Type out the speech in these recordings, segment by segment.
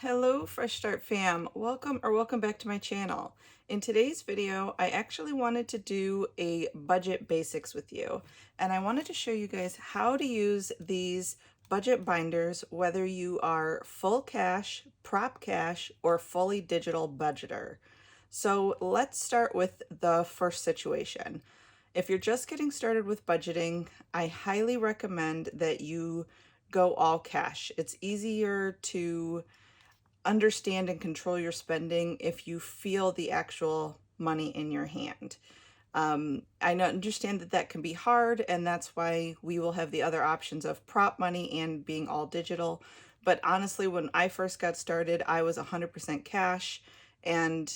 Hello Fresh Start fam, welcome back to my channel. In today's video, I actually wanted to do a budget basics with you, and I wanted to show you guys how to use these budget binders, whether you are full cash, prop cash, or fully digital budgeter. So let's start with the first situation. If you're just getting started with budgeting, I highly recommend that you go all cash. It's easier to understand and control your spending if you feel the actual money in your hand. I understand that that can be hard, and that's why we will have the other options of prop money and being all digital. But honestly, when I first got started, I was 100% cash, and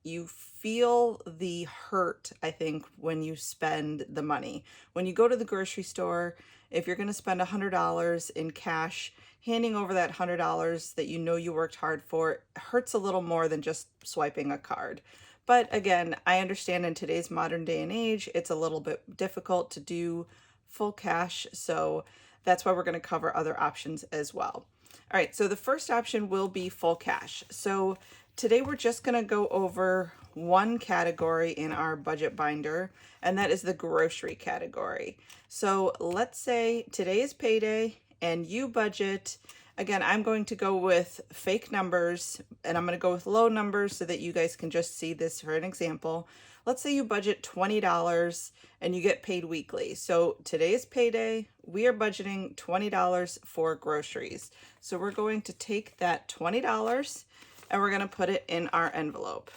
you feel the hurt, I think, when you spend the money. When you go to the grocery store, if you're going to spend $100 in cash, handing over that $100 that you know you worked hard for hurts a little more than just swiping a card. But again, I understand in today's modern day and age, it's a little bit difficult to do full cash, so that's why we're going to cover other options as well. All right, so the first option will be full cash. So today we're just going to go over one category in our budget binder, and that is the grocery category. So let's say today is payday and you budget. Again, I'm going to go with fake numbers, and I'm going to go with low numbers so that you guys can just see this for an example. Let's say you budget $20 and you get paid weekly. So today is payday. We are budgeting $20 for groceries. So we're going to take that $20 and we're going to put it in our envelope.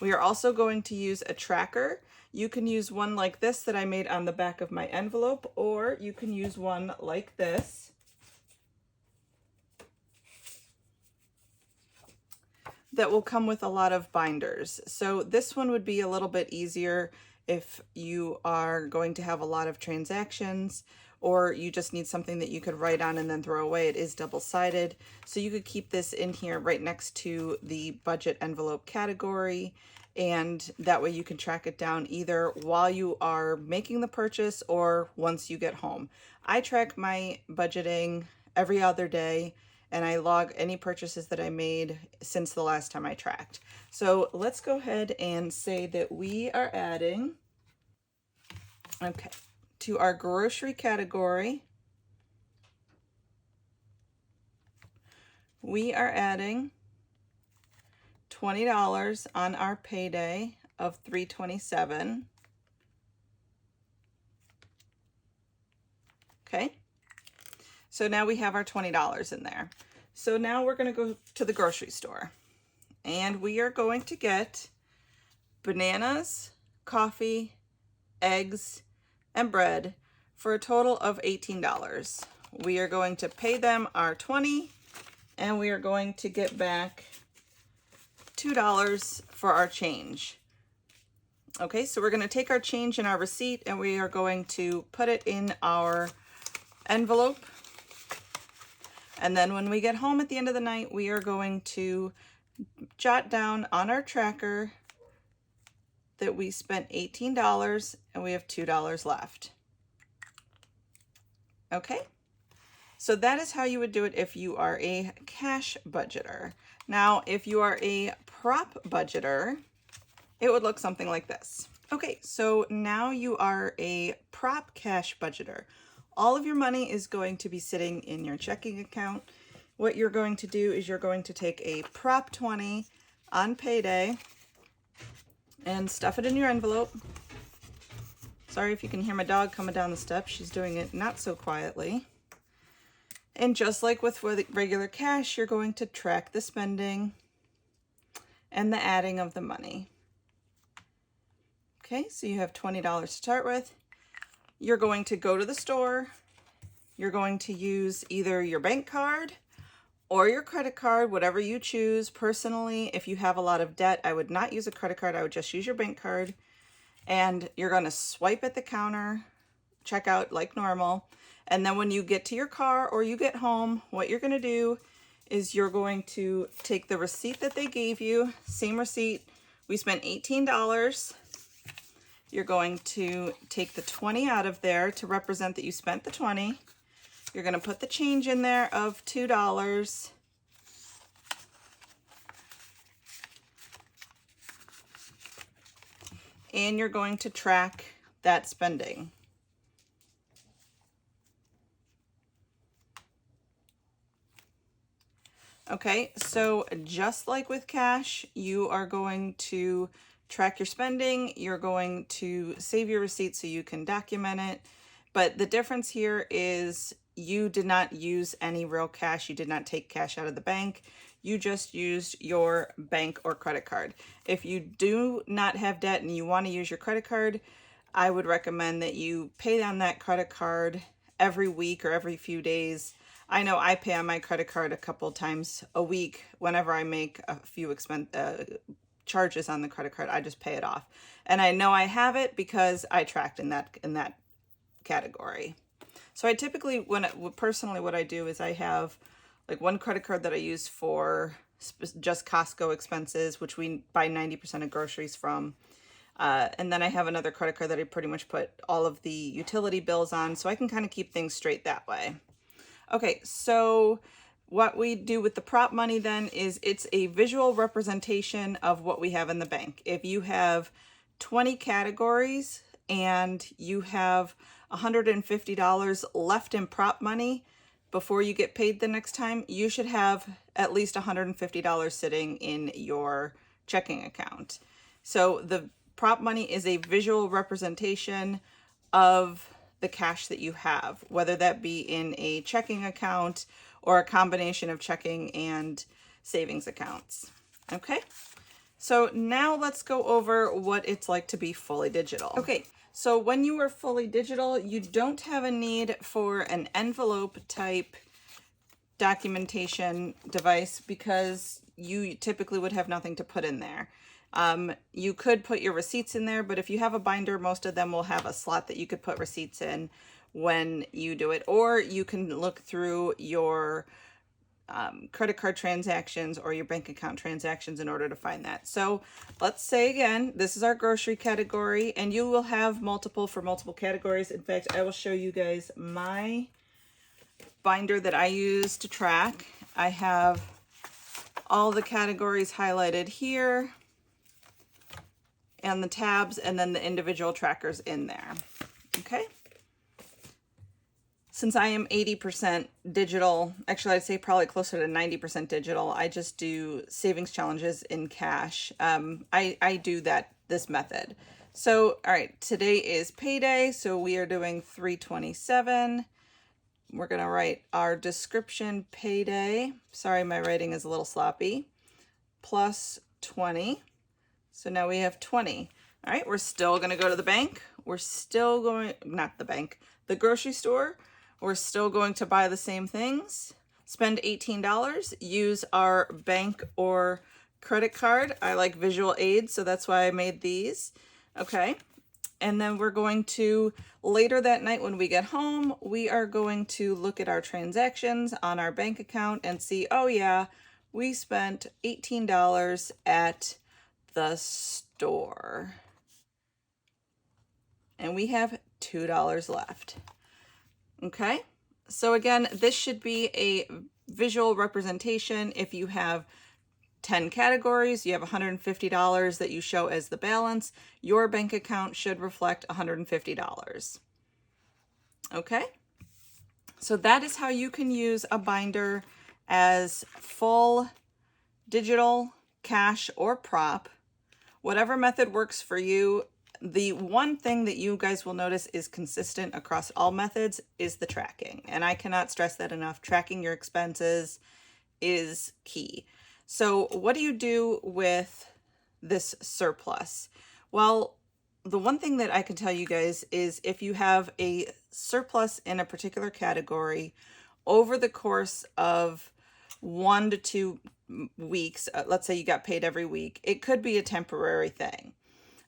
We are also going to use a tracker. You can use one like this that I made on the back of my envelope, or you can use one like this that will come with a lot of binders. So this one would be a little bit easier if you are going to have a lot of transactions, or you just need something that you could write on and then throw away. It is double-sided, so you could keep this in here right next to the budget envelope category, and that way you can track it down either while you are making the purchase or once you get home. I track my budgeting every other day, and I log any purchases that I made since the last time I tracked. So let's go ahead and say that we are adding, okay, to our grocery category, we are adding $20 on our payday of $327. Okay, so now we have our $20 in there. So now we're going to go to the grocery store, and we are going to get bananas, coffee, eggs, and bread for a total of $18. We are going to pay them our $20, and we are going to get back $2 for our change. Okay, so we're going to take our change in our receipt and we are going to put it in our envelope. And then when we get home at the end of the night, we are going to jot down on our tracker that we spent $18 and we have $2 left. Okay, so that is how you would do it if you are a cash budgeter. Now, if you are a prop budgeter, it would look something like this. Okay, so now you are a prop cash budgeter. All of your money is going to be sitting in your checking account. What you're going to do is you're going to take a prop 20 on payday and stuff it in your envelope. Sorry if you can hear my dog coming down the steps. She's doing it not so quietly. And just like with regular cash, you're going to track the spending and the adding of the money. Okay, so you have $20 to start with. You're going to go to the store. You're going to use either your bank card or your credit card, whatever you choose. Personally, if you have a lot of debt, I would not use a credit card. I would just use your bank card. And you're going to swipe at the counter, check out like normal. And then when you get to your car or you get home, what you're going to do is you're going to take the receipt that they gave you, same receipt. We spent $18. You're going to take the 20 out of there to represent that you spent the 20. You're going to put the change in there of $2. And you're going to track that spending. Okay, so just like with cash, you are going to track your spending. You're going to save your receipt so you can document it. But the difference here is you did not use any real cash. You did not take cash out of the bank. You just used your bank or credit card. If you do not have debt and you want to use your credit card, I would recommend that you pay on that credit card every week or every few days. I know I pay on my credit card a couple times a week. Whenever I make a few charges on the credit card, I just pay it off. And I know I have it because I tracked in that category. So I typically, personally, what I do is I have like one credit card that I use for just Costco expenses, which we buy 90% of groceries from. And then I have another credit card that I pretty much put all of the utility bills on, so I can kind of keep things straight that way. Okay, so what we do with the prop money then is it's a visual representation of what we have in the bank. If you have 20 categories and you have $150 left in prop money before you get paid the next time, you should have at least $150 sitting in your checking account. So the prop money is a visual representation of the cash that you have, whether that be in a checking account or a combination of checking and savings accounts. Okay, so now let's go over what it's like to be fully digital. Okay, so when you are fully digital, you don't have a need for an envelope type documentation device because you typically would have nothing to put in there. You could put your receipts in there, but if you have a binder, most of them will have a slot that you could put receipts in when you do it, or you can look through your credit card transactions or your bank account transactions in order to find that. So let's say again, this is our grocery category, and you will have multiple categories. In fact, I will show you guys my binder that I use to track. I have all the categories highlighted here and the tabs, and then the individual trackers in there. Okay. Since I am 80% digital, actually I'd say probably closer to 90% digital, I just do savings challenges in cash. I do this method. So, all right, today is payday, so we are doing 327. We're gonna write our description payday. Sorry, my writing is a little sloppy. Plus 20. So now we have 20. All right, we're still gonna go to the bank. We're still going, not the bank, the grocery store. We're still going to buy the same things, spend $18, use our bank or credit card. I like visual aids, so that's why I made these. Okay, and then we're going to, later that night when we get home, we are going to look at our transactions on our bank account and see, oh yeah, we spent $18 at the store. And we have $2 left. Okay, so again, this should be a visual representation. If you have 10 categories, you have $150 that you show as the balance, your bank account should reflect $150. Okay, so that is how you can use a binder as full digital, cash, or prop. Whatever method works for you. The one thing that you guys will notice is consistent across all methods is the tracking. And I cannot stress that enough. Tracking your expenses is key. So what do you do with this surplus? Well, the one thing that I can tell you guys is if you have a surplus in a particular category over the course of 1 to 2 weeks, let's say you got paid every week, it could be a temporary thing.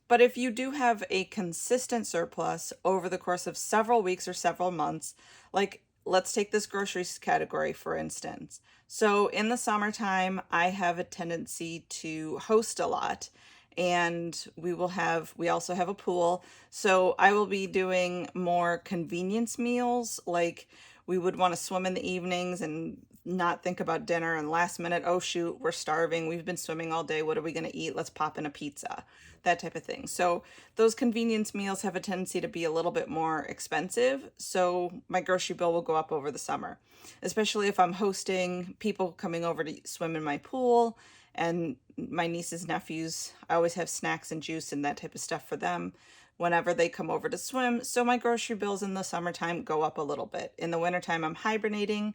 But if you do have a consistent surplus over the course of several weeks or several months, like let's take this groceries category, for instance. So in the summertime, I have a tendency to host a lot, and we also have a pool. So I will be doing more convenience meals. Like we would want to swim in the evenings and not think about dinner, and last minute, oh shoot, we're starving. We've been swimming all day. What are we going to eat? Let's pop in a pizza, that type of thing. So those convenience meals have a tendency to be a little bit more expensive. So my grocery bill will go up over the summer, especially if I'm hosting people coming over to swim in my pool, and my nieces, nephews, I always have snacks and juice and that type of stuff for them whenever they come over to swim. So my grocery bills in the summertime go up a little bit. In the wintertime, I'm hibernating.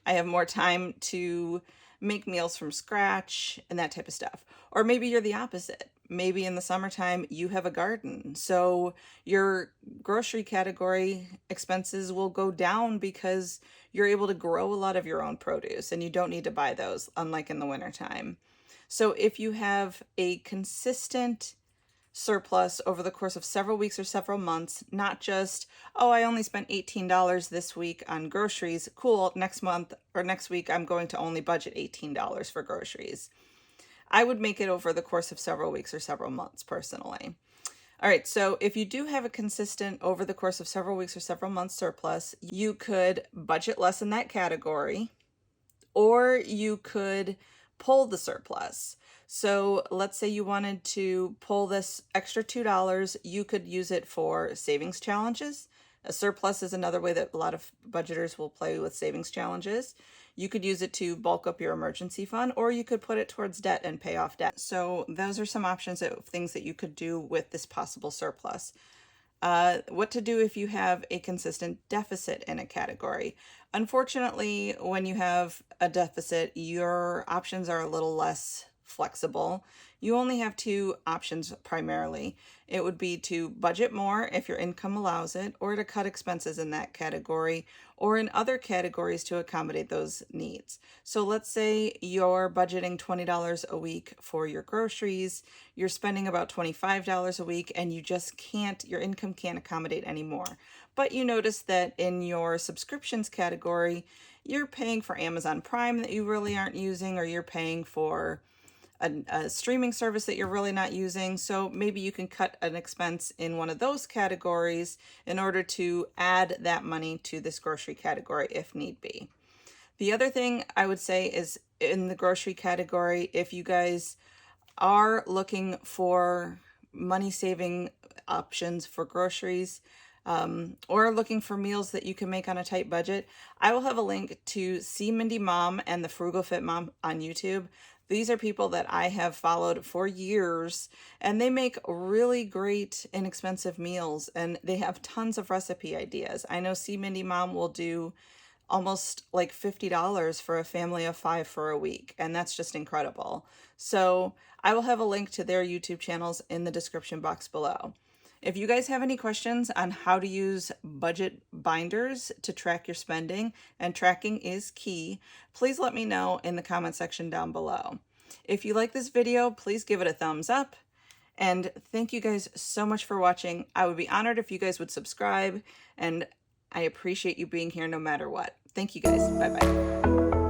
I have more time to make meals from scratch and that type of stuff. Or maybe you're the opposite. Maybe in the summertime you have a garden. So your grocery category expenses will go down because you're able to grow a lot of your own produce and you don't need to buy those, unlike in the wintertime. So if you have a consistent surplus over the course of several weeks or several months, not just, oh, I only spent $18 this week on groceries. Cool, next month or next week, I'm going to only budget $18 for groceries. I would make it over the course of several weeks or several months personally. All right, so if you do have a consistent over the course of several weeks or several months surplus, you could budget less in that category, or you could pull the surplus. So let's say you wanted to pull this extra $2, you could use it for savings challenges. A surplus is another way that a lot of budgeters will play with savings challenges. You could use it to bulk up your emergency fund, or you could put it towards debt and pay off debt. So those are some options of things that you could do with this possible surplus. What to do if you have a consistent deficit in a category. Unfortunately, when you have a deficit, your options are a little less flexible. You only have two options primarily. It would be to budget more if your income allows it, or to cut expenses in that category, or in other categories to accommodate those needs. So let's say you're budgeting $20 a week for your groceries, you're spending about $25 a week, and you just can't, your income can't accommodate anymore. But you notice that in your subscriptions category, you're paying for Amazon Prime that you really aren't using, or you're paying for a streaming service that you're really not using. So maybe you can cut an expense in one of those categories in order to add that money to this grocery category if need be. The other thing I would say is in the grocery category, if you guys are looking for money saving options for groceries, or looking for meals that you can make on a tight budget, I will have a link to See Mindy Mom and the Frugal Fit Mom on YouTube. These are people that I have followed for years, and they make really great inexpensive meals, and they have tons of recipe ideas. I know See Mindy Mom will do almost like $50 for a family of 5 for a week, and that's just incredible. So I will have a link to their YouTube channels in the description box below. If you guys have any questions on how to use budget binders to track your spending, and tracking is key, please let me know in the comment section down below. If you like this video, please give it a thumbs up. And thank you guys so much for watching. I would be honored if you guys would subscribe, and I appreciate you being here no matter what. Thank you guys. Bye-bye.